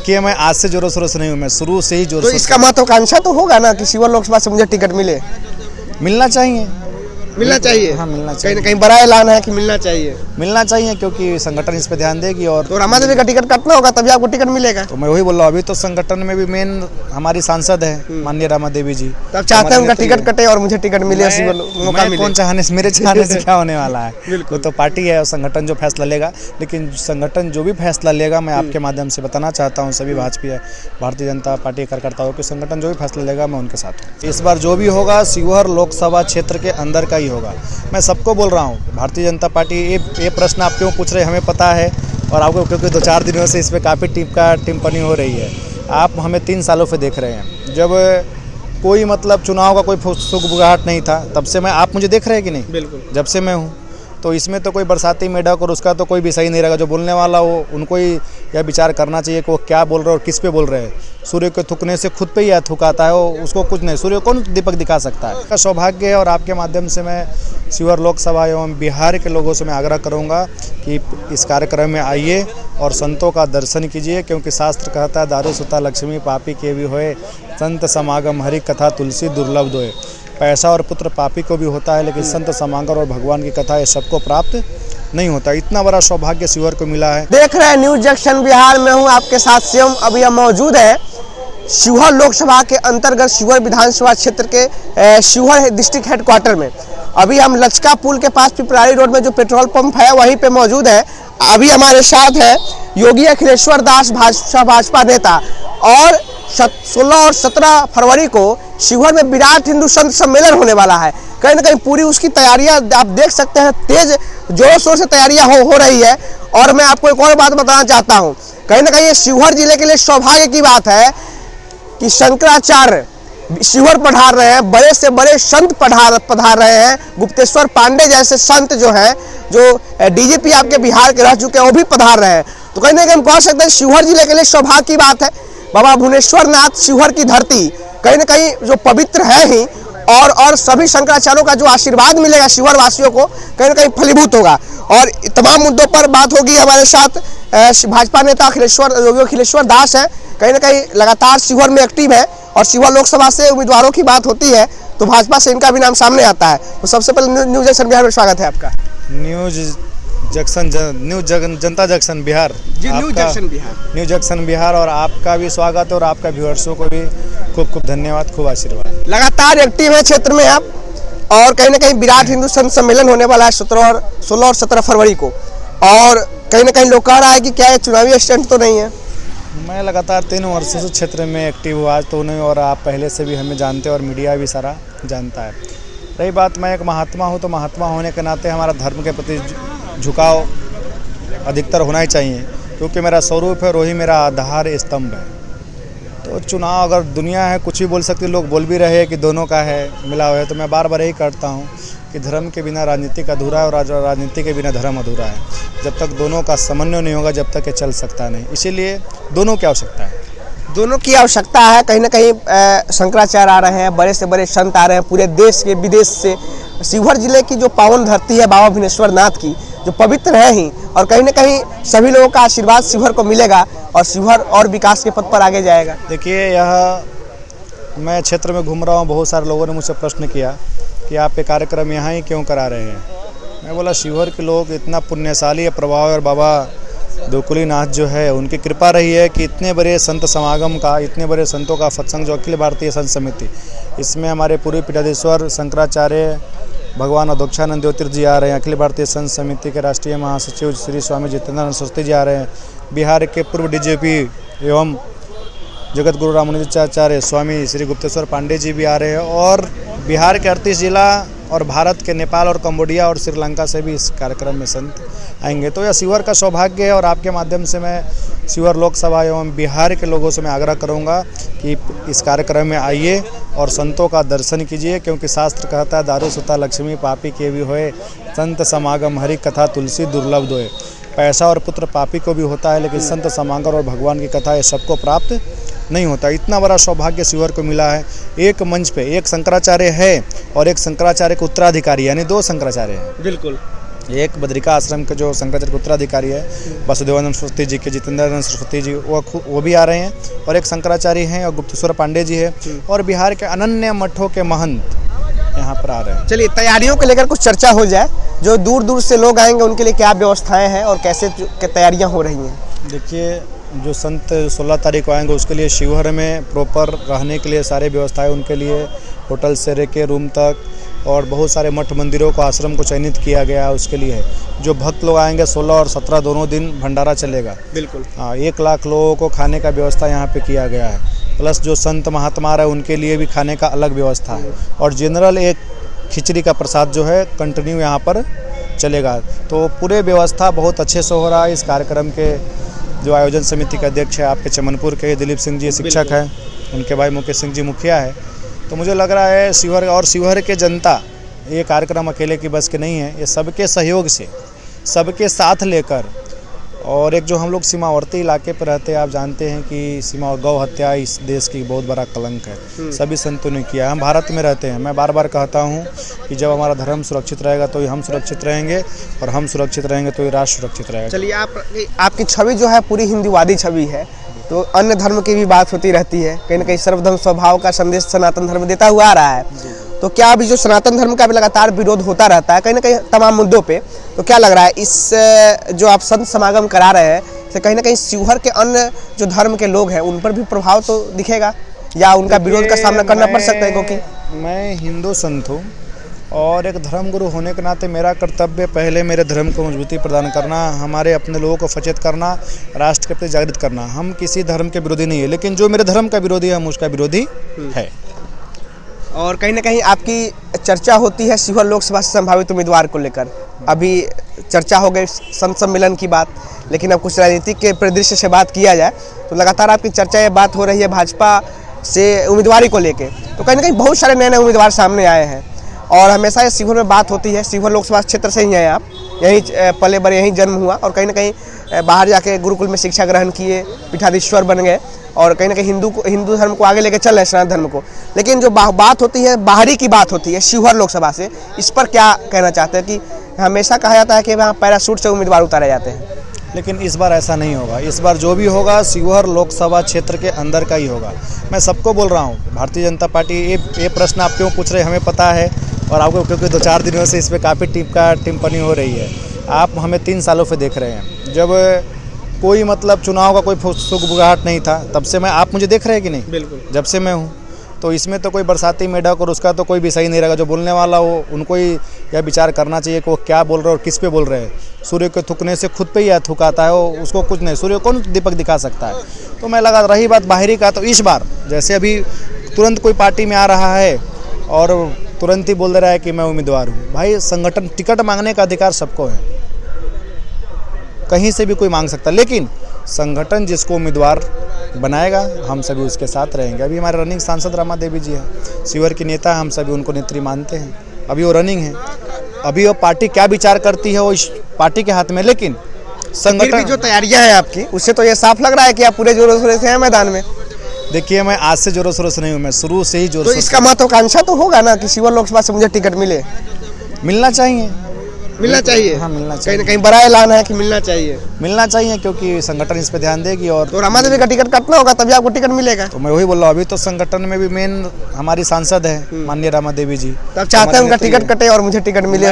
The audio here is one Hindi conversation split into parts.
कि मैं आज से जोरों शोरों से नहीं हूँ, मैं शुरू से ही जोर तो इसका महत्वाकांक्षा तो होगा ना कि शिवहर लोकसभा से मुझे टिकट मिलना चाहिए। मिलना चाहिए। हाँ, मिलना कहीं चाहिए। ना कहीं बड़ा ऐलान है कि मिलना चाहिए। मिलना चाहिए क्योंकि संगठन इस पे ध्यान देगी। और तो रमा देवी का टिकट काटना होगा तभी आपको टिकट मिलेगा। तो मैं वही बोल रहा हूँ, अभी तो संगठन में भी मेन हमारी सांसद है माननीय रमा देवी जी। तो आप चाहते हैं उनका टिकट कटे और मुझे टिकट मिले, मौका मिले। कौन चाहने से, मेरे चाहने से क्या होने वाला है। वो तो पार्टी है और संगठन जो फैसला लेगा। लेकिन संगठन जो भी फैसला लेगा, मैं आपके माध्यम से बताना चाहता हूँ सभी भारतीय जनता पार्टी कार्यकर्ताओं के, संगठन जो भी फैसला लेगा मैं उनके साथ हूँ। इस बार जो भी होगा शिवहर लोकसभा क्षेत्र के अंदर का ही होगा। मैं सबको बोल रहा हूँ, भारतीय जनता पार्टी ये प्रश्न आप क्यों पूछ रहे हैं हमें पता है, और आपको क्योंकि 2-4 दिनों से इस पर काफ़ी टिप्पणी हो रही है। आप हमें 3 सालों से देख रहे हैं, जब कोई मतलब चुनाव का कोई सुगबुगाहट नहीं था, तब से मैं, आप मुझे देख रहे हैं कि नहीं? बिल्कुल। जब से मैं हूँ, तो इसमें तो कोई बरसाती मेढक और उसका तो कोई भी सही नहीं रहेगा। जो बोलने वाला वो उनको ही यह विचार करना चाहिए कि वो क्या बोल रहे हैं और किस पे बोल रहे हैं। सूर्य के थूकने से खुद पे ही थूकाता है, वो उसको कुछ नहीं, सूर्य कौन दीपक दिखा सकता है। का सौभाग्य है और आपके माध्यम से मैं शिवहर लोकसभा एवं बिहार के लोगों से मैं आग्रह करूँगा कि इस कार्यक्रम में आइए और संतों का दर्शन कीजिए, क्योंकि शास्त्र कहता है दारू सुता लक्ष्मी पापी के भी होए, संत समागम हरि कथा तुलसी दुर्लभ दोए। पैसा और पुत्र पापी को भी होता है, लेकिन संत समागम और भगवान की कथा ये सबको प्राप्त नहीं होता। इतना बड़ा सौभाग्य शिवहर को मिला है। देख रहे हैं न्यूज जंक्शन बिहार में हूँ आपके साथ शिवम। अभी हम मौजूद है शिवहर लोकसभा के अंतर्गत शिवहर विधानसभा क्षेत्र के शिवहर डिस्ट्रिक्ट हेडक्वार्टर में। अभी हम लचका पुल के पास पिपरारी रोड में जो पेट्रोल पंप है वहीं पे मौजूद है। अभी हमारे साथ है योगी अखिलेश्वर दास, भाजपा नेता। और 16 और 17 फरवरी को शिवहर में विराट हिंदू संत सम्मेलन होने वाला है। कहीं ना कहीं पूरी उसकी तैयारियां आप देख सकते हैं, तेज जोरों शोर से तैयारियां हो रही है। और मैं आपको एक और बात बताना चाहता हूं, कहीं ना कहीं ये शिवहर जिले के लिए सौभाग्य की बात है कि शंकराचार्य शिवहर पधार रहे हैं, बड़े से बड़े संत पधार रहे हैं। गुप्तेश्वर पांडे जैसे संत जो हैं, जो डीजीपी आपके बिहार के रह चुके हैं, वो भी पधार रहे हैं। तो कहीं ना कहीं हम कह सकते हैं शिवहर जिले के लिए सौभाग्य की बात है। बाबा भुवनेश्वर नाथ शिवहर की धरती कहीं ना कहीं जो पवित्र है ही, और सभी शंकराचार्यों का जो आशीर्वाद मिलेगा शिवहर वासियों को, कहीं ना कहीं फलीभूत होगा। और तमाम मुद्दों पर बात होगी। हमारे साथ भाजपा नेता योगी अखिलेश्वर दास है, कहीं ना कहीं लगातार शिवहर में एक्टिव है और शिवहर लोकसभा से उम्मीदवारों की बात होती है तो भाजपा से इनका भी नाम सामने आता है। तो सबसे पहले न्यूज जंक्शन बिहार में स्वागत है आपका। जनता जंक्शन बिहार जी, न्यू जंक्शन बिहार, और आपका भी स्वागत है और आपका व्यूअर्सों को भी खूब खूब धन्यवाद, खूब आशीर्वाद। लगातार एक्टिव है क्षेत्र में आप, और कहीं ना कहीं विराट हिंदू संत सम्मेलन होने वाला है 16 और 17 फरवरी को। और कहीं ना कहीं लोग कह रहा है कि क्या ये चुनावी स्टंट तो नहीं है? मैं लगातार 3 वर्षों से क्षेत्र में एक्टिव हुआ, आज तो नहीं, और आप पहले से भी हमें जानते हैं और मीडिया भी सारा जानता है। रही बात, मैं एक महात्मा हूँ, तो महात्मा होने के नाते हमारा धर्म के प्रति झुकाव अधिकतर होना ही चाहिए, क्योंकि मेरा स्वरूप है, वही मेरा आधार स्तंभ है। तो चुनाव अगर दुनिया है कुछ भी बोल सकती, लोग बोल भी रहे हैं कि दोनों का है मिला हुआ है, तो मैं बार बार यही करता हूँ कि धर्म के बिना राजनीति अधूरा है और राजनीति के बिना धर्म अधूरा है। जब तक दोनों का समन्वय नहीं होगा, जब तक ये चल सकता नहीं। इसीलिए दोनों की आवश्यकता है। दोनों की आवश्यकता है। कहीं ना कहीं शंकराचार्य आ रहे हैं, बड़े से बड़े संत आ रहे हैं पूरे देश के विदेश से। शिवहर जिले की जो पावन धरती है बाबा भुवनेश्वर नाथ की, जो पवित्र है ही, और कहीं ना कहीं सभी लोगों का आशीर्वाद शिवहर को मिलेगा और शिवहर और विकास के पथ पर आगे जाएगा। देखिए, यह मैं क्षेत्र में घूम रहा हूँ, बहुत सारे लोगों ने मुझसे प्रश्न किया कि आप ये कार्यक्रम यहाँ ही क्यों करा रहे हैं। मैं बोला शिवहर के लोग इतना पुण्यशाली है, प्रभाव, और बाबा दोकुलीनाथ जो है उनकी कृपा रही है कि इतने बड़े संत समागम का, इतने बड़े संतों का सत्संग जो अखिल भारतीय संत समिति, इसमें हमारे पूर्व पीठाधीश्वर शंकराचार्य भगवान अधोक्षानंद ज्योतिर्थ जी आ रहे हैं, अखिल भारतीय संत समिति के राष्ट्रीय महासचिव श्री स्वामी जितेंद्र सरस्वती जी आ रहे हैं, बिहार के पूर्व डीजीपी एवं जगत गुरु रामानुजाचार्य स्वामी श्री गुप्तेश्वर पांडे जी भी आ रहे हैं, और बिहार के 38 जिला और भारत के नेपाल और कंबोडिया और श्रीलंका से भी इस कार्यक्रम में संत आएंगे। तो यह शिवहर का सौभाग्य है और आपके माध्यम से मैं शिवहर लोकसभा एवं बिहार के लोगों से मैं आग्रह करूंगा कि इस कार्यक्रम में आइए और संतों का दर्शन कीजिए, क्योंकि शास्त्र कहता है दारू सुता लक्ष्मी पापी के भी होए, संत समागम हरि कथा तुलसी दुर्लभ दोए। पैसा और पुत्र पापी को भी होता है, लेकिन संत समागम और भगवान की कथा ये सबको प्राप्त नहीं होता। इतना बड़ा सौभाग्य शिवहर को मिला है। एक मंच पे एक शंकराचार्य है और एक शंकराचार्य के उत्तराधिकारी, यानी 2 शंकराचार्य हैं। बिल्कुल। एक बद्रिका आश्रम के जो शंकराचार्य के उत्तराधिकारी है वासुदेवानंद सरस्वती जी के, जितेंद्रानंद सरस्वती जी, वो भी आ रहे हैं, और एक शंकराचार्य हैं और गुप्तेश्वर पांडे जी है, और बिहार के अनन्य मठों के महंत यहाँ पर आ रहे हैं। चलिए तैयारियों को लेकर कुछ चर्चा हो जाए, जो दूर दूर से लोग आएंगे उनके लिए क्या व्यवस्थाएं हैं और कैसे तैयारियां हो रही हैं? देखिए, जो संत 16 तारीख को आएंगे उसके लिए शिवहर में प्रॉपर रहने के लिए सारी व्यवस्थाएं, उनके लिए होटल से लेके रूम तक, और बहुत सारे मठ मंदिरों को, आश्रम को चयनित किया गया है उसके लिए है। जो भक्त लोग आएंगे 16 और 17 दोनों दिन भंडारा चलेगा। बिल्कुल। हाँ, 1 लाख लोगों को खाने का व्यवस्था यहाँ पे किया गया है, प्लस जो संत महात्मा रहे उनके लिए भी खाने का अलग व्यवस्था है, और जनरल एक खिचड़ी का प्रसाद जो है कंटिन्यू यहाँ पर चलेगा। तो पूरे व्यवस्था बहुत अच्छे से हो रहा है। इस कार्यक्रम के जो आयोजन समिति के अध्यक्ष है आपके चमनपुर के दिलीप सिंह जी शिक्षक हैं, उनके भाई मुकेश सिंह जी मुखिया है। तो मुझे लग रहा है शिवहर और शिवहर के जनता, ये कार्यक्रम अकेले की बस के नहीं है, ये सबके सहयोग से, सबके साथ लेकर, और एक जो हम लोग सीमावर्ती इलाके पर रहते हैं, आप जानते हैं कि सीमा गौ हत्या इस देश की बहुत बड़ा कलंक है, सभी संतों ने किया। हम भारत में रहते हैं, मैं बार बार कहता हूँ कि जब हमारा धर्म सुरक्षित रहेगा तो ही हम सुरक्षित रहेंगे, और हम सुरक्षित रहेंगे तो ही राष्ट्र सुरक्षित रहेगा। चलिए, आपकी छवि जो है पूरी हिंदूवादी छवि है, तो अन्य धर्म की भी बात होती रहती है, कहीं ना कहीं सर्वधर्म स्वभाव का संदेश सनातन धर्म देता हुआ आ रहा है। तो क्या अभी जो सनातन धर्म का भी लगातार विरोध होता रहता है कहीं ना कहीं तमाम मुद्दों पे, तो क्या लग रहा है इस जो आप संत समागम करा रहे हैं से कहीं ना कहीं शिवहर के अन्य जो धर्म के लोग हैं उन पर भी प्रभाव तो दिखेगा, या उनका विरोध का सामना करना पड़ सकता है? क्योंकि मैं हिंदू संत हूँ, और एक धर्मगुरु होने के नाते मेरा कर्तव्य पहले मेरे धर्म को मजबूती प्रदान करना, हमारे अपने लोगों को सचेत करना, राष्ट्र के प्रति जागृत करना। हम किसी धर्म के विरोधी नहीं है, लेकिन जो मेरे धर्म का विरोधी है हम उसका विरोधी है। और कहीं ना कहीं आपकी चर्चा होती है शिवहर लोकसभा से संभावित उम्मीदवार को लेकर। अभी चर्चा हो गई संत सम्मेलन की बात, लेकिन अब कुछ राजनीतिक के परिदृश्य से बात किया जाए तो लगातार आपकी चर्चा, ये बात हो रही है भाजपा से उम्मीदवारी को लेके। तो कहीं ना कहीं बहुत सारे नए नए उम्मीदवार सामने आए हैं, और हमेशा ये शिवहर में बात होती है। शिवहर लोकसभा क्षेत्र से ही हैं आप, यहीं पले बड़े, यहीं जन्म हुआ, और कहीं ना कहीं बाहर जाके गुरुकुल में शिक्षा ग्रहण किए, पीठाधीश्वर बन गए, और कहीं ना कहीं हिंदू धर्म को आगे लेके चल रहे हैं, सनातन धर्म को। लेकिन जो बात होती है, बाहरी की बात होती है शिवहर लोकसभा से, इस पर क्या कहना चाहते हैं? कि हमेशा कहा जाता है कि वहाँ पैराशूट से उम्मीदवार उतारे जाते हैं, लेकिन इस बार ऐसा नहीं होगा। इस बार जो भी होगा शिवहर लोकसभा क्षेत्र के अंदर का ही होगा। मैं सबको बोल रहा हूँ, भारतीय जनता पार्टी, ये प्रश्न आप क्यों पूछ रहे हैं हमें पता है, और आपको क्योंकि 2-4 दिनों से इस पर काफ़ी टिप्पणी हो रही है। आप हमें 3 सालों से देख रहे हैं, जब कोई मतलब चुनाव का कोई सुगबुगाहट नहीं था, तब से आप मुझे देख रहे हैं कि नहीं? बिल्कुल। जब से मैं हूँ, तो इसमें तो कोई बरसाती मेढक और उसका तो कोई विषय नहीं रहेगा। जो बोलने वाला वो, उनको ही यह विचार करना चाहिए कि वो क्या बोल रहे हैं और किस पे बोल रहे हैं। सूर्य के थूकने से खुद पे ही थूकाता है वो, उसको कुछ नहीं, सूर्य कौन दीपक दिखा सकता है। तो मैं लगा, रही बात बाहरी का, तो इस बार जैसे अभी तुरंत कोई पार्टी में आ रहा है और तुरंत ही बोल दे रहा है कि मैं उम्मीदवार हूँ। भाई, संगठन, टिकट मांगने का अधिकार सबको है, कहीं से भी कोई मांग सकता है, लेकिन संगठन जिसको उम्मीदवार बनाएगा हम सभी उसके साथ रहेंगे। अभी हमारे रनिंग सांसद रमा देवी जी हैं, शिवहर की नेता, हम सभी उनको नेत्री मानते हैं। अभी वो रनिंग है, अभी वो पार्टी क्या विचार करती है वो इस पार्टी के हाथ में, लेकिन संगठन जो तैयारियां हैं आपकी, उससे तो ये साफ लग रहा है कि आप पूरे जोरों शोरों से हैं मैदान में। देखिए, मैं आज से जोरों शोरों से नहीं हूँ, मैं शुरू से ही जोर तो इसका महत्वाकांक्षा तो होगा ना कि शिवहर लोकसभा से मुझे टिकट मिलना चाहिए। मिलना चाहिए। हाँ, मिलना कहीं चाहिए। ना कहीं बड़ा ऐलान है कि मिलना चाहिए, क्योंकि संगठन इस पे ध्यान देगी। और तो रमा देवी का टिकट कटना होगा तभी आपको टिकट मिलेगा। तो मैं वही बोल रहा हूँ, अभी तो संगठन में भी मेन हमारी सांसद है माननीय रमा देवी जी। तब चाहते हैं उनका टिकट कटे और मुझे टिकट मिले,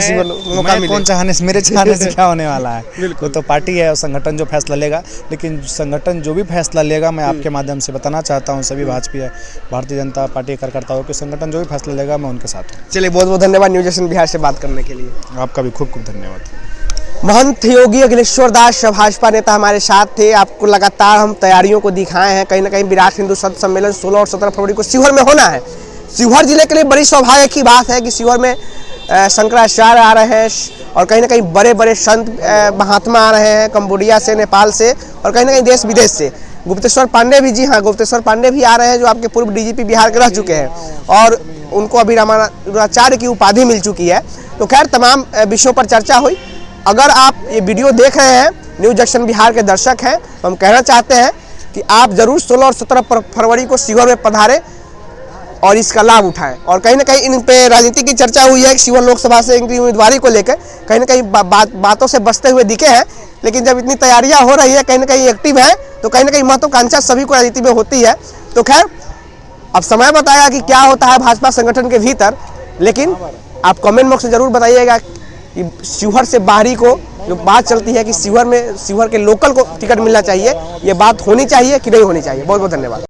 मौका मिले। कौन चाहने से, मेरे चाहने से क्या होने वाला है। वो तो पार्टी है और संगठन जो फैसला लेगा, लेकिन संगठन जो भी फैसला लेगा, मैं आपके माध्यम से बताना चाहता हूँ सभी भाजपा भारतीय जनता पार्टी कार्यकर्ताओं के, संगठन जो भी फैसला लेगा मैं उनके साथ हूँ। चलिए, बहुत बहुत धन्यवाद न्यूज एशियन बिहार से बात करने के लिए। आपका भी खूब खूब धन्यवाद। महंत योगी अखिलेश्वर दास भाजपा नेता हमारे साथ थे। आपको लगातार हम तैयारियों को दिखाए हैं। कहीं ना कहीं विराट हिंदू संत सम्मेलन 16 और 17 फरवरी को शिवहर में होना है। शिवहर जिले के लिए बड़ी सौभाग्य की बात है कि शिवहर में शंकराचार्य आ रहे हैं, और कहीं ना कहीं बड़े बड़े संत महात्मा आ रहे हैं कंबोडिया से, नेपाल से, और कहीं ना कहीं देश विदेश से। गुप्तेश्वर पांडे भी, जी हाँ, गुप्तेश्वर पांडे भी आ रहे हैं, जो आपके पूर्व डीजीपी बिहार के रह चुके हैं, और उनको अभी रामानुजाचार्य की उपाधि मिल चुकी है। तो खैर, तमाम विषयों पर चर्चा हुई। अगर आप ये वीडियो देख रहे हैं, न्यूज एक्शन बिहार के दर्शक हैं, तो हम कहना चाहते हैं कि आप जरूर 16 और 17 फरवरी को शिवहर में पधारें। और इसका लाभ उठाएं। और कहीं ना कहीं इन पे राजनीति की चर्चा हुई है कि शिवहर लोकसभा से इनकी उम्मीदवारी को लेकर कहीं ना कहीं बातों से बचते हुए दिखे हैं, लेकिन जब इतनी तैयारियां हो रही है, कहीं ना कहीं एक्टिव है, तो कहीं ना कहीं महत्वाकांक्षा सभी को राजनीति में होती है। तो खैर अब समय बताएगा कि क्या होता है भाजपा संगठन के भीतर, लेकिन आप कमेंट बॉक्स में जरूर बताइएगा कि शिवहर से बाहरी को जो बात चलती है कि शिवहर के लोकल को टिकट मिलना चाहिए, ये बात होनी चाहिए कि नहीं होनी चाहिए। बहुत बहुत धन्यवाद।